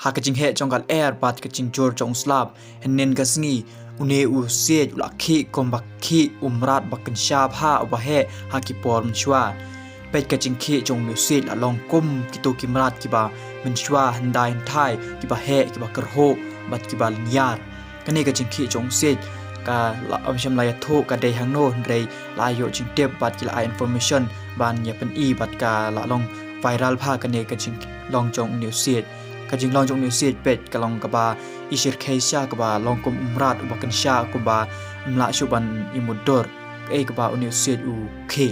hak jing he jonggal air bat ke jing jor jong slab hennen gasngi une u se ula khi kombak khi umrat bakan shab ha wa he haki por mchwa pet ka jing khi jong mu se la long kum ki to kimrat ki ba mchwa handai thai ki ba he ki ba karho bat ki ba nyar kane ka jing khi jong se ka la amsham la tho ka dei hangno rei la yo jing tep bat ki la information ban ya pen i bat ka la long viral pha kane ka jing long jong new se ka jing long jong new se pet ka long ka ba isir khaisha ka ba long kum umrat bakan sha ku ba mla shuban imudor e ka ba new se u khe